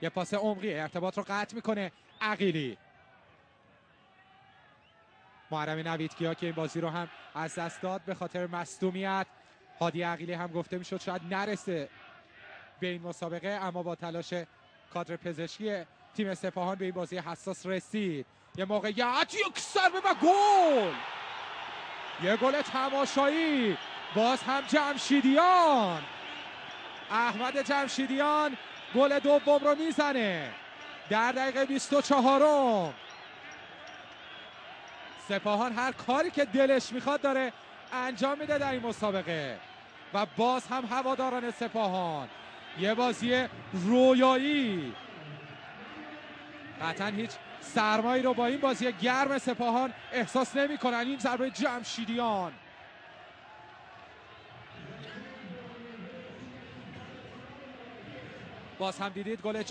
یه پاس عمقی ارتباط رو قطع میکنه عقیلی. محرم نویدکیا که این بازی رو هم از دست داد به خاطر مصدومیت. هادی عقیلی هم گفته میشد شاید نرسه به این مسابقه، اما با تلاش کادر پزشکی تیم سپاهان به این بازی حساس رسید. یه موقعیت، یک ضربه و گل! یه گل تماشایی. باز هم جمشیدیان، احمد جمشیدیان گل دوم رو میزنه در دقیقه 24م. سپاهان هر کاری که دلش میخواد داره انجام میده در این مسابقه و باز هم هواداران سپاهان یه بازی رویایی. قطعا هیچ سرمایی رو با این بازی گرم سپاهان احساس نمی‌کنن. این ضربه جمشیدیان، باز هم دیدید گل